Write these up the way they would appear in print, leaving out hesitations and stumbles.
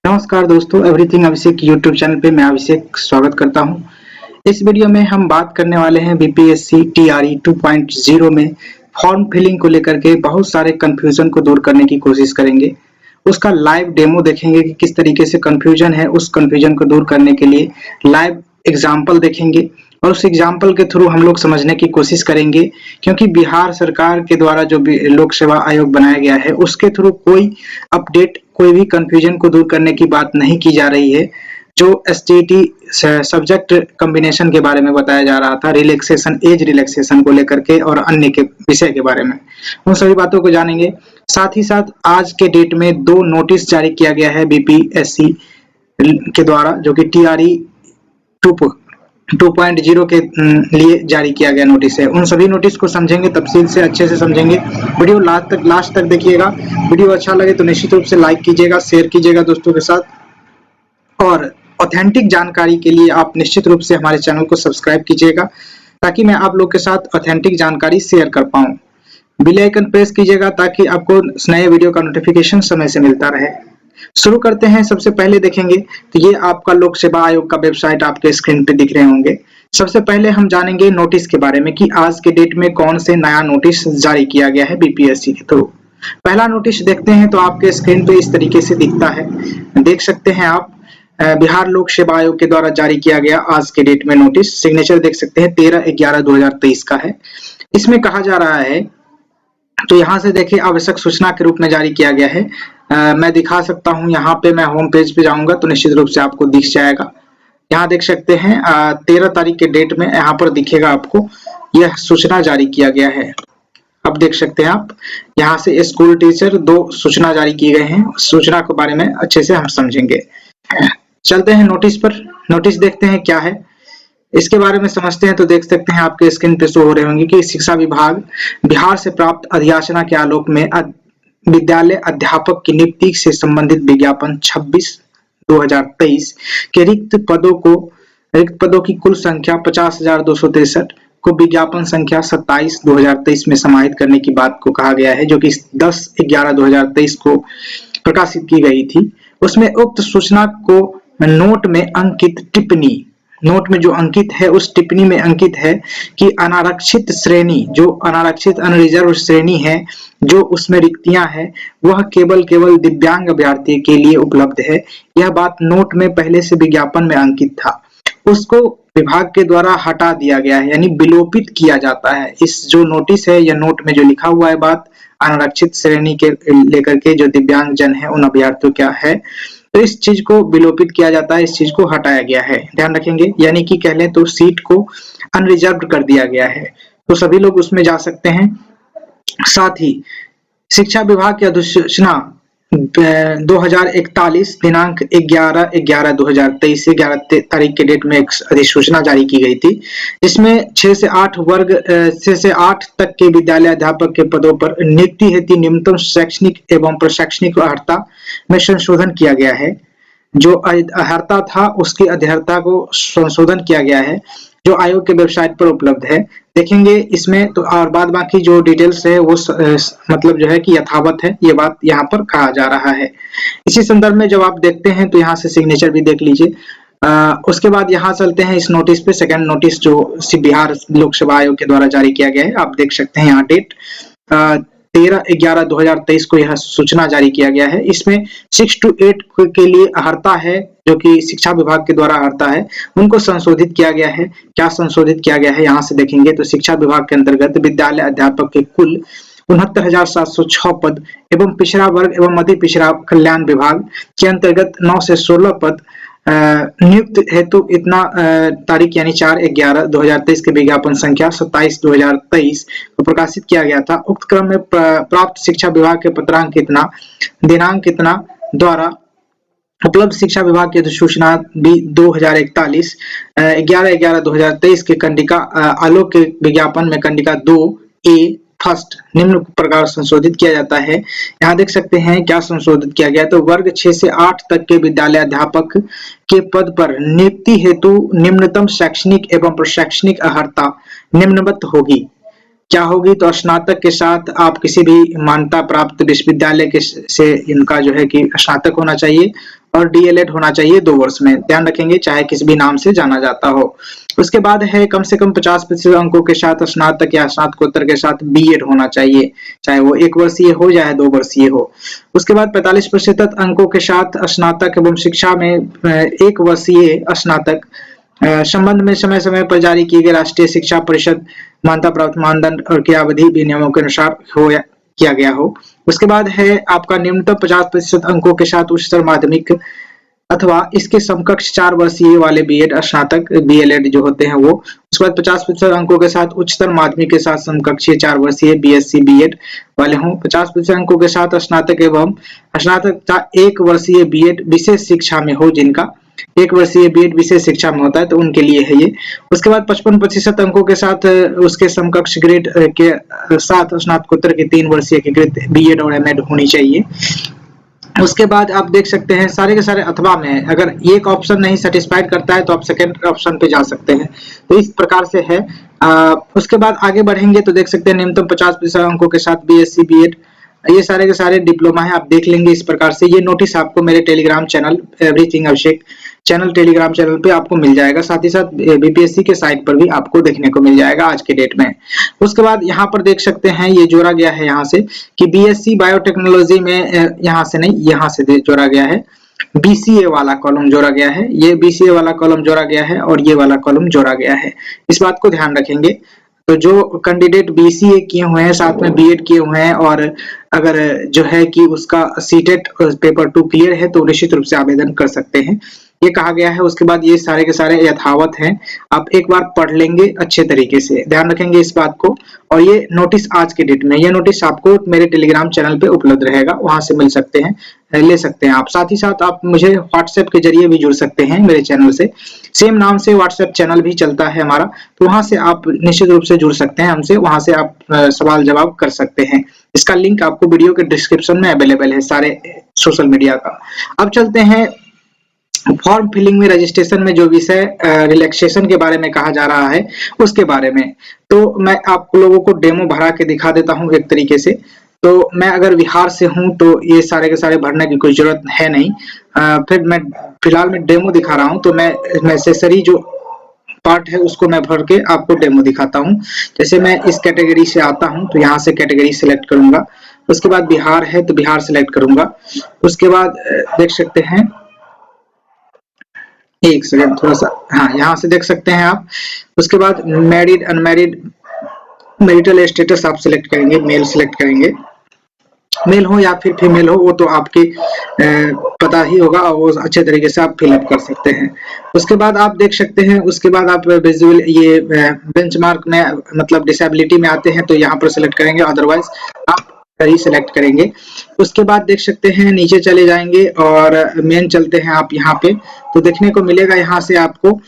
नमस्कार दोस्तों, एवरीथिंग अभिषेक YouTube channel पे मैं अभिषेक स्वागत करता हूं। इस वीडियो में हम बात करने वाले हैं बीपीएससी टीआरई 2.0 में फॉर्म फिलिंग को लेकर के बहुत सारे कंफ्यूजन को दूर करने की कोशिश करेंगे। उसका लाइव डेमो देखेंगे कि किस तरीके से कंफ्यूजन है, उस कंफ्यूजन को दूर करने के लिए लाइव एग्जाम्पल देखेंगे और उस एग्जाम्पल के थ्रू हम लोग समझने की कोशिश करेंगे, क्योंकि बिहार सरकार के द्वारा जो भी लोक सेवा आयोग बनाया गया है उसके थ्रू कोई अपडेट, कोई भी कंफ्यूजन को दूर करने की बात नहीं की जा रही है। जो एसटीईटी सब्जेक्ट कॉम्बिनेशन के बारे में बताया जा रहा था, रिलैक्सेशन, एज रिलैक्सेशन को लेकर के और अन्य के विषय के बारे में, उन सभी बातों को जानेंगे। साथ ही साथ आज के डेट में 2 नोटिस जारी किया गया है बीपीएससी के द्वारा, जो कि टीआरई 2.0 के लिए जारी किया गया नोटिस है। उन सभी नोटिस को समझेंगे, तफसील से अच्छे से समझेंगे। वीडियो लास्ट तक देखिएगा। वीडियो अच्छा लगे तो निश्चित रूप से लाइक कीजिएगा, शेयर कीजिएगा दोस्तों के साथ, और ऑथेंटिक जानकारी के लिए आप निश्चित रूप से हमारे चैनल को सब्सक्राइब कीजिएगा, ताकि मैं आप लोग के साथ ऑथेंटिक जानकारी शेयर कर पाऊं। बेल आइकन प्रेस कीजिएगा ताकि आपको नए वीडियो का नोटिफिकेशन समय से मिलता रहे। शुरू करते हैं। सबसे पहले देखेंगे तो ये आपका लोक सेवा आयोग का वेबसाइट आपके स्क्रीन पे दिख रहे होंगे। सबसे पहले हम जानेंगे नोटिस के बारे में कि आज के डेट में कौन से नया नोटिस जारी किया गया है बीपीएससी के थ्रू। पहला नोटिस देखते हैं तो आपके स्क्रीन पे इस तरीके से दिखता है, देख सकते हैं आप। बिहार लोक सेवा आयोग के द्वारा जारी किया गया आज के डेट में नोटिस, सिग्नेचर देख सकते हैं 13/11/2023 का है। इसमें कहा जा रहा है, तो यहाँ से देखिए, आवश्यक सूचना के रूप में जारी किया गया है। मैं दिखा सकता हूँ, यहाँ पे मैं होम पेज पे जाऊंगा तो निश्चित रूप से आपको दिख जाएगा। यहाँ देख सकते हैं 13 तारीख के डेट में यहाँ पर दिखेगा आपको, यह सूचना जारी किया गया है। अब देख सकते हैं आप, यहाँ से स्कूल टीचर 2 सूचना जारी की गए हैं। सूचना के बारे में अच्छे से हम समझेंगे। चलते हैं नोटिस पर। नोटिस देखते हैं क्या है, इसके बारे में समझते हैं। तो देख सकते हैं आपके स्क्रीन पे शो हो रहे होंगे कि शिक्षा विभाग बिहार से प्राप्त अधियाचना के आलोक में विद्यालय अध्यापक की नियुक्ति से संबंधित विज्ञापन 26/2023 के रिक्त पदों की कुल संख्या 50,263 को विज्ञापन संख्या 27/2023 में समाहित करने की बात को कहा गया है, जो कि 10/11/2023 को प्रकाशित की गई थी। उसमें उक्त सूचना को नोट में अंकित टिप्पणी, नोट में जो अंकित है उस टिप्पणी में अंकित है कि अनारक्षित श्रेणी, जो अनारक्षित अनरिजर्व श्रेणी है, जो उसमें रिक्तियां हैं, वह केवल दिव्यांग अभ्यर्थी के लिए उपलब्ध है। यह बात नोट में पहले से विज्ञापन में अंकित था, उसको विभाग के द्वारा हटा दिया गया है, यानी विलोपित किया जाता है। इस जो नोटिस है या नोट में जो लिखा हुआ है बात, अनारक्षित श्रेणी के लेकर के जो दिव्यांग जन है उन अभ्यर्थियों क्या है, तो इस चीज को विलोपित किया जाता है, इस चीज को हटाया गया है, ध्यान रखेंगे। यानी कि कह लें तो सीट को अनरिजर्व कर दिया गया है, तो सभी लोग उसमें जा सकते हैं। साथ ही शिक्षा विभाग की अधिसूचना 2041 दिनांक 11/11/2023 से 11 तारीख के डेट में एक अधिसूचना जारी की गई थी, जिसमें 6 से 8 तक के विद्यालय अध्यापक के पदों पर नियुक्ति हेतु न्यूनतम शैक्षणिक एवं प्रशैक्षणिक अर्हता में संशोधन किया गया है। जो अर्हता था उसकी अर्हता को संशोधन किया गया है, जो आयोग के वेबसाइट पर उपलब्ध है, देखेंगे इसमें। तो और बाद बाकी जो डिटेल्स है वो मतलब जो है कि यथावत है, ये बात यहाँ पर कहा जा रहा है। इसी संदर्भ में जब आप देखते हैं तो यहाँ से सिग्नेचर भी देख लीजिए। उसके बाद यहाँ चलते हैं इस नोटिस पे। सेकंड नोटिस जो बिहार लोक सेवा आयोग के द्वारा जारी किया गया है, आप देख सकते हैं यहाँ डेट 13/11/2023 को यह सूचना जारी किया गया है। इसमें 6 to 8 के लिए अर्हता है, जो कि शिक्षा विभाग के द्वारा अर्हता है, उनको संशोधित किया गया है। क्या संशोधित किया गया है यहाँ से देखेंगे तो शिक्षा विभाग के अंतर्गत विद्यालय अध्यापक के कुल 69,706 पद एवं पिछड़ा वर्ग एवं मध्य पिछड़ा कल्याण विभाग के अंतर्गत 9 से 16 पद नियुक्त हेतु इतना तारीख यानी 4/11/2023 के विज्ञापन संख्या 27/2023 को प्रकाशित किया गया था। उक्त क्रम में प्राप्त शिक्षा विभाग के पत्रांक इतना दिनांक इतना द्वारा उपलब्ध शिक्षा विभाग की अधिसूचना भी 2041 11/11/2023 के कंडिका आलोक के विज्ञापन में कंडिका 2A फर्स्ट निम्न प्रकार संशोधित किया जाता है। यहाँ देख सकते हैं क्या संशोधित किया गया, तो वर्ग 6 से 8 तक के विद्यालय अध्यापक के पद पर नियुक्ति हेतु निम्नतम शैक्षणिक एवं प्रशैक्षणिक अर्हता निम्नवत होगी। क्या होगी, तो स्नातक के साथ आप किसी भी मान्यता प्राप्त विश्वविद्यालय के से इनका जो है कि स्नातक होना चाहिए और डीएलएड होना चाहिए 2 वर्ष में, ध्यान रखेंगे, चाहे किसी भी नाम से जाना जाता हो। उसके बाद है कम से कम 50% अंकों के साथ स्नातक या स्नातकोत्तर के साथ बीएड होना चाहिए, चाहे वो 1 वर्षीय हो चाहे 2 वर्षीय हो। उसके बाद 45% अंकों के साथ स्नातक एवं शिक्षा में 1 वर्षीय स्नातक संबंध में समय समय पर जारी किए गए राष्ट्रीय शिक्षा परिषद मान्यता प्राप्त मानदंड और क्रियाविधि भी नियमों के अनुसार हो या किया गया हो। उसके बाद है आपका न्यूनतम 50% अंकों के साथ उच्चतर माध्यमिक अथवा इसके समकक्ष 4 वर्षीय वाले बीएड स्नातक बीएलएड जो होते हैं वो। उसके बाद 50% अंकों के साथ उच्चतर माध्यमिक के साथ समकक्षीय 4 वर्षीय बीएससी बीएड वाले हों। 50% अंकों के साथ स्नातक एवं स्नातक 1 वर्षीय बीएड विशेष शिक्षा में हो, जिनका 1 वर्षीय बीएड विशेष शिक्षा में होता है तो उनके लिए है ये। उसके बाद 55% अंकों के साथ उसके समकक्ष ग्रेड के साथ स्नातकोत्तर की 3 वर्षीय की ग्रेड बीएड और एमएड होनी चाहिए। उसके बाद आप देख सकते हैं सारे के सारे अथवा में अगर एक ऑप्शन नहीं सेटिस्फाइड करता है तो आप सेकंड ऑप्शन पे जा सकते हैं, तो इस प्रकार से है। उसके बाद आगे बढ़ेंगे तो देख सकते हैं न्यूनतम 50% अंकों के साथ बीएससी बीएड, ये सारे के सारे डिप्लोमा है, आप देख लेंगे इस प्रकार से। ये नोटिस आपको मेरे टेलीग्राम चैनल एवरीथिंग अभिषेक चैनल टेलीग्राम चैनल पे आपको मिल जाएगा, साथ ही साथ बीपीएससी के साइट पर भी आपको देखने को मिल जाएगा आज के डेट में। उसके बाद यहाँ पर देख सकते हैं ये जोड़ा गया है यहाँ से कि बीएससी बायोटेक्नोलॉजी में यहाँ से नहीं, यहाँ से जोड़ा गया है, बीसीए वाला कॉलम जोड़ा गया है, ये बीसीए वाला कॉलम जोड़ा गया है और ये वाला कॉलम जोड़ा गया है, इस बात को ध्यान रखेंगे। तो जो कैंडिडेट बीसीए किए हुए हैं साथ में बीएड किए हुए हैं और अगर जो है कि उसका सीटेट पेपर 2 क्लियर है तो निश्चित रूप से आवेदन कर सकते हैं, ये कहा गया है। उसके बाद ये सारे के सारे यथावत हैं, आप एक बार पढ़ लेंगे अच्छे तरीके से, ध्यान रखेंगे इस बात को। और ये नोटिस आज के डेट में, ये नोटिस आपको मेरे टेलीग्राम चैनल पे उपलब्ध रहेगा, वहां से मिल सकते हैं, ले सकते हैं आप। साथ ही साथ आप मुझे व्हाट्सएप के जरिए भी जुड़ सकते हैं मेरे चैनल से, सेम नाम से व्हाट्सएप चैनल भी चलता है हमारा, तो वहां से आप निश्चित रूप से जुड़ सकते हैं हमसे, वहां से आप सवाल जवाब कर सकते हैं। इसका लिंक आपको वीडियो के डिस्क्रिप्शन में अवेलेबल है सारे सोशल मीडिया का। अब चलते हैं फॉर्म फिलिंग में रजिस्ट्रेशन में जो विषय रिलैक्सेशन के बारे में कहा जा रहा है उसके बारे में। तो मैं आप लोगों को डेमो भरा के दिखा देता हूं एक तरीके से। तो मैं अगर बिहार से हूं तो ये सारे के सारे भरने की कोई जरूरत है नहीं। फिर मैं फिलहाल मैं डेमो दिखा रहा हूं, तो मैं नेसेसरी जो पार्ट है उसको मैं भर के आपको डेमो दिखाता हूं। जैसे मैं इस कैटेगरी से आता हूं तो यहाँ से कैटेगरी सिलेक्ट करूंगा, उसके बाद बिहार है तो बिहार सिलेक्ट करूंगा। उसके बाद देख सकते हैं, एक सेकंड थोड़ा सा, हाँ यहाँ से देख सकते हैं आप। उसके बाद मैरिड अनमैरिड मैरिटल स्टेटस आप सिलेक्ट करेंगे, मेल सिलेक्ट करेंगे, मेल हो या फिर फीमेल हो वो तो आपकी पता ही होगा और वो अच्छे तरीके से आप फिलअप कर सकते हैं। उसके बाद आप देख सकते हैं, उसके बाद आप विजुअल ये बेंचमार्क में मतलब डिसेबिलिटी में आते हैं तो यहाँ पर सिलेक्ट करेंगे, अदरवाइज आप ही सिलेक्ट करेंगे। उसके बाद देख सकते हैं नीचे चले जाएंगे और मेन चलते हैं आप यहाँ पे, तो देखने को मिलेगा यहाँ से आपको,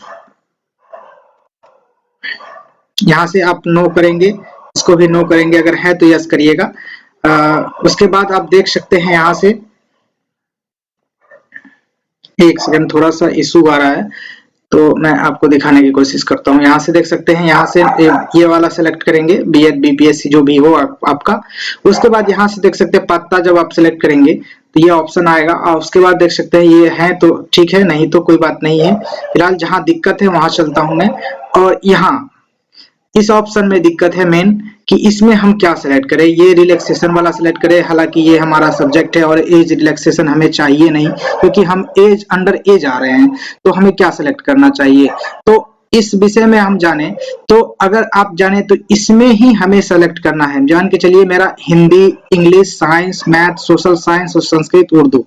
यहाँ से आप नो करेंगे, इसको भी नो करेंगे, अगर है तो यस करिएगा। उसके बाद आप देख सकते हैं यहाँ से, एक सेकंड थोड़ा सा इशू आ रहा है तो मैं आपको दिखाने की कोशिश करता हूँ। यहाँ से देख सकते हैं, यहाँ से ये वाला सेलेक्ट करेंगे, बीएड बीपीएससी जो भी हो आपका। उसके बाद यहाँ से देख सकते हैं पात्रता जब आप सिलेक्ट करेंगे तो ये ऑप्शन आएगा और उसके बाद देख सकते हैं ये है तो ठीक है, नहीं तो कोई बात नहीं है। फिलहाल जहाँ दिक्कत है वहां चलता हूँ मैं, और यहाँ इस ऑप्शन में दिक्कत है मेन कि इसमें हम क्या सिलेक्ट करें, ये रिलैक्सेशन वाला सिलेक्ट करें, हालांकि ये हमारा सब्जेक्ट है और एज रिलैक्सेशन हमें चाहिए नहीं क्योंकि हम एज अंडर एज आ रहे हैं, तो हमें क्या सिलेक्ट करना चाहिए। तो इस विषय में हम जाने तो अगर आप जाने तो इसमें ही हमें सेलेक्ट करना है। जान के चलिए मेरा Hindi, English, science, math, social science और संस्कृत, उर्दू,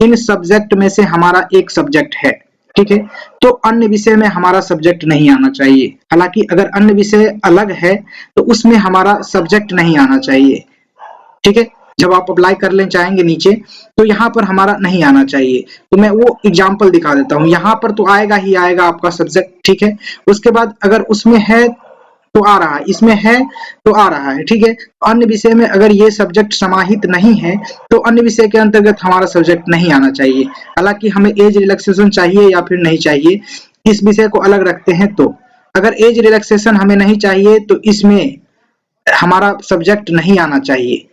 इन सब्जेक्ट में से हमारा एक सब्जेक्ट है, ठीक है। तो अन्य विषय में हमारा सब्जेक्ट नहीं आना चाहिए, हालांकि अगर अन्य विषय अलग है तो उसमें हमारा सब्जेक्ट नहीं आना चाहिए, ठीक है। जब आप अप्लाई कर लें चाहेंगे नीचे तो यहाँ पर हमारा नहीं आना चाहिए, तो मैं वो एग्जांपल दिखा देता हूँ। यहाँ पर तो आएगा ही आएगा आपका सब्जेक्ट, ठीक है। उसके बाद अगर उसमें है तो आ रहा है, इसमें है तो आ रहा है, ठीक है। अन्य विषय में अगर ये सब्जेक्ट समाहित नहीं है तो अन्य विषय के अंतर्गत हमारा सब्जेक्ट नहीं आना चाहिए। हालांकि हमें एज रिलैक्सेशन चाहिए या फिर नहीं चाहिए, इस विषय को अलग रखते हैं। तो अगर एज रिलैक्सेशन हमें नहीं चाहिए तो इसमें हमारा सब्जेक्ट नहीं आना चाहिए,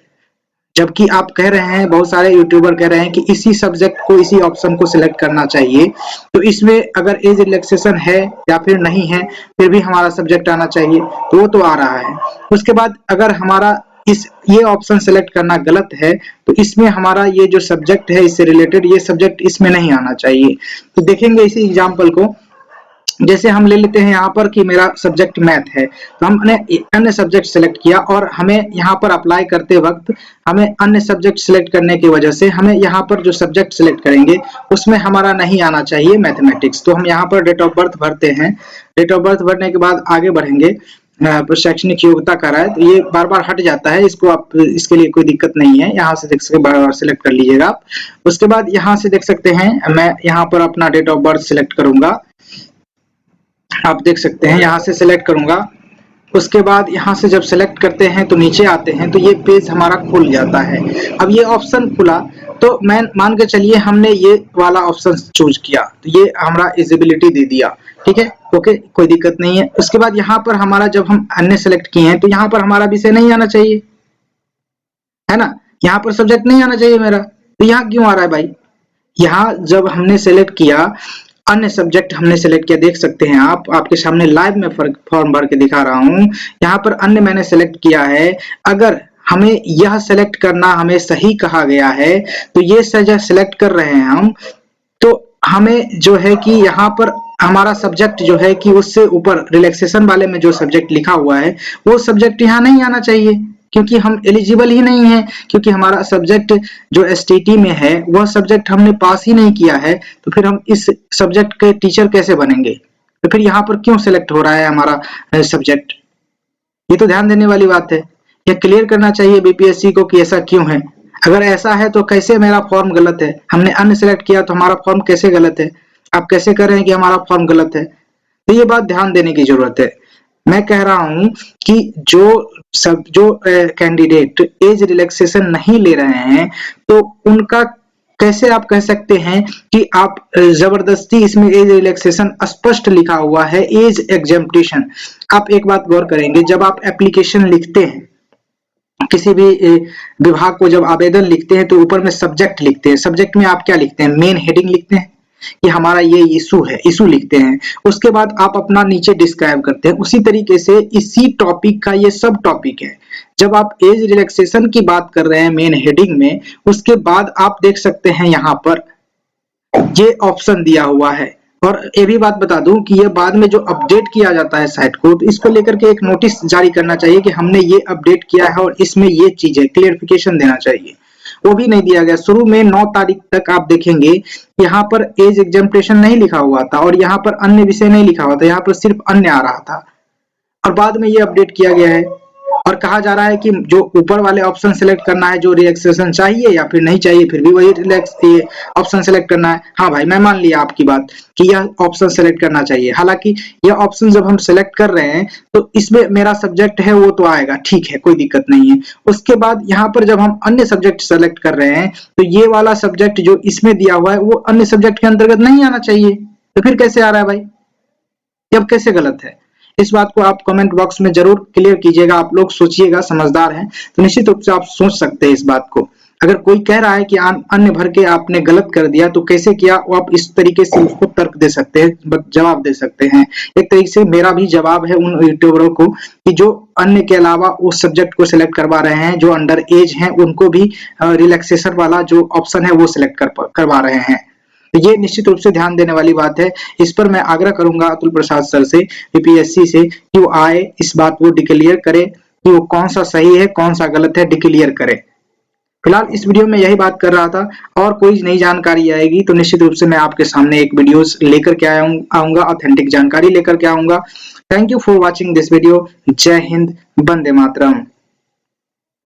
जबकि आप कह रहे हैं, बहुत सारे यूट्यूबर कह रहे हैं कि इसी सब्जेक्ट को, इसी ऑप्शन को सिलेक्ट करना चाहिए। तो इसमें अगर एज रिलैक्सेशन है या फिर नहीं है, फिर भी हमारा सब्जेक्ट आना चाहिए, तो वो तो आ रहा है। उसके बाद अगर हमारा इस ये ऑप्शन सेलेक्ट करना गलत है, तो इसमें हमारा ये जो सब्जेक्ट है, इससे रिलेटेड ये सब्जेक्ट इसमें नहीं आना चाहिए। तो देखेंगे इसी एग्जाम्पल को, जैसे हम ले लेते हैं यहाँ पर कि मेरा सब्जेक्ट मैथ है, तो हमने अन्य सब्जेक्ट सेलेक्ट किया और हमें यहाँ पर अप्लाई करते वक्त हमें अन्य सब्जेक्ट सेलेक्ट करने की वजह से हमें यहाँ पर जो सब्जेक्ट सेलेक्ट करेंगे उसमें हमारा नहीं आना चाहिए मैथमेटिक्स। तो हम यहाँ पर डेट ऑफ बर्थ भरते हैं, डेट ऑफ बर्थ भरने के बाद आगे बढ़ेंगे। शैक्षणिक योग्यता का रहा है, तो ये बार बार हट जाता है, इसको आप, इसके लिए कोई दिक्कत नहीं है, यहाँ से देख सकते बार बार सिलेक्ट कर लीजिएगा आप। उसके बाद यहाँ से देख सकते हैं, मैं यहाँ पर अपना डेट ऑफ बर्थ सिलेक्ट करूंगा, आप देख सकते हैं यहाँ से सिलेक्ट करूंगा। उसके बाद यहाँ से जब सेलेक्ट करते हैं तो नीचे आते हैं, तो ये पेज हमारा खुल जाता है। अब ये ऑप्शन खुला तो मैं मान के चलिए हमने ये वाला ऑप्शन चूज किया, तो ये हमारा एलिजिबिलिटी दे दिया, ठीक है, ओके, कोई दिक्कत नहीं है। उसके बाद यहाँ पर हमारा जब हम अन्य सेलेक्ट किए हैं, तो यहाँ पर हमारा विषय नहीं आना चाहिए, है ना, यहाँ पर सब्जेक्ट नहीं आना चाहिए मेरा, तो यहाँ क्यों आ रहा है भाई? यहाँ जब हमने सेलेक्ट किया, अन्य सब्जेक्ट हमने सेलेक्ट किया, देख सकते हैं आप, आपके सामने लाइव में फॉर्म भर के दिखा रहा हूं। यहाँ पर अन्य मैंने सेलेक्ट किया है। अगर हमें यह सेलेक्ट करना हमें सही कहा गया है, तो ये सब्जेक्ट सेलेक्ट कर रहे हैं हम, तो हमें जो है कि यहाँ पर हमारा सब्जेक्ट जो है कि उससे ऊपर रिलैक्सेशन वाले में जो सब्जेक्ट लिखा हुआ है, वो सब्जेक्ट यहाँ नहीं आना चाहिए, क्योंकि हम एलिजिबल ही नहीं है, क्योंकि हमारा सब्जेक्ट जो एसटीटी में है वह सब्जेक्ट हमने पास ही नहीं किया है, तो फिर हम इस सब्जेक्ट के टीचर कैसे बनेंगे? तो फिर यहाँ पर क्यों सेलेक्ट हो रहा है हमारा सब्जेक्ट? ये तो ध्यान देने वाली बात है, यह क्लियर करना चाहिए बीपीएससी को कि ऐसा क्यों है। अगर ऐसा है तो कैसे मेरा फॉर्म गलत है? हमने अन्य सेलेक्ट किया तो हमारा फॉर्म कैसे गलत है? आप कैसे कर रहे हैं कि हमारा फॉर्म गलत है? तो ये बात ध्यान देने की जरूरत है। मैं कह रहा हूं कि जो कैंडिडेट एज रिलैक्सेशन नहीं ले रहे हैं, तो उनका कैसे आप कह सकते हैं कि आप जबरदस्ती इसमें एज रिलैक्सेशन स्पष्ट लिखा हुआ है, एज एग्जेम्पटेशन। आप एक बात गौर करेंगे, जब आप एप्लीकेशन लिखते हैं, किसी भी विभाग को जब आवेदन लिखते हैं, तो ऊपर में सब्जेक्ट लिखते हैं। सब्जेक्ट में आप क्या लिखते हैं? मेन हेडिंग लिखते हैं कि हमारा ये इशू है, इशू लिखते हैं। उसके बाद आप अपना नीचे डिस्क्राइब करते हैं। उसी तरीके से इसी टॉपिक का ये सब टॉपिक है। जब आप एज रिलैक्सेशन की बात कर रहे हैं मेन हेडिंग में, उसके बाद आप देख सकते हैं यहाँ पर ये ऑप्शन दिया हुआ है। और ये भी बात बता दूं कि ये बाद में जो अपडेट किया जाता है साइट को, तो इसको लेकर के एक नोटिस जारी करना चाहिए कि हमने ये अपडेट किया है और इसमें ये चीज है, क्लियरिफिकेशन देना चाहिए। वो भी नहीं दिया गया। शुरू में 9 तारीख तक आप देखेंगे यहाँ पर एज एग्जाम्पटेशन नहीं लिखा हुआ था और यहाँ पर अन्य विषय नहीं लिखा हुआ था, यहाँ पर सिर्फ अन्य आ रहा था, और बाद में ये अपडेट किया गया है। और कहा जा रहा है कि जो ऊपर वाले ऑप्शन सेलेक्ट करना है, जो रिलैक्सेशन चाहिए या फिर नहीं चाहिए, फिर भी वही रिलैक्स ऑप्शन सेलेक्ट करना है। हाँ भाई, मैं मान लिया आपकी बात कि यह ऑप्शन सेलेक्ट करना चाहिए। हालांकि यह ऑप्शन जब हम सेलेक्ट कर रहे हैं तो इसमें मेरा सब्जेक्ट है वो तो आएगा, ठीक है, कोई दिक्कत नहीं है। उसके बाद यहाँ पर जब हम अन्य सब्जेक्ट सेलेक्ट कर रहे हैं, तो ये वाला सब्जेक्ट जो इसमें दिया हुआ है वो अन्य सब्जेक्ट के अंतर्गत नहीं आना चाहिए। तो फिर कैसे आ रहा है भाई? अब कैसे गलत है? इस बात को आप कमेंट बॉक्स में जरूर क्लियर कीजिएगा। आप लोग सोचिएगा, समझदार हैं तो निश्चित रूप से आप सोच सकते हैं इस बात को। अगर कोई कह रहा है कि अन्य भर के आपने गलत कर दिया, तो कैसे किया वो आप इस तरीके से उसको तर्क दे सकते हैं, जवाब दे सकते हैं। एक तरीके से मेरा भी जवाब है उन यूट्यूबरों को कि जो अन्य के अलावा उस सब्जेक्ट को सिलेक्ट करवा रहे हैं, जो अंडर एज हैं, उनको भी रिलैक्सेशन वाला जो ऑप्शन है वो सिलेक्ट करवा रहे हैं। ये निश्चित रूप से ध्यान देने वाली बात है। इस पर मैं आग्रह करूंगा अतुल प्रसाद सर से, यूपीएससी से, कि वो आए, इस बात को डिक्लेयर करे कि वो कौन सा सही है कौन सा गलत है, डिक्लेयर करे। फिलहाल इस वीडियो में यही बात कर रहा था, और कोई नई जानकारी आएगी तो निश्चित रूप से मैं आपके सामने एक वीडियोस लेकर के आऊंगा, ऑथेंटिक जानकारी लेकर के आऊंगा। Thank you for watching this video. जय हिंद, वंदे मातरम।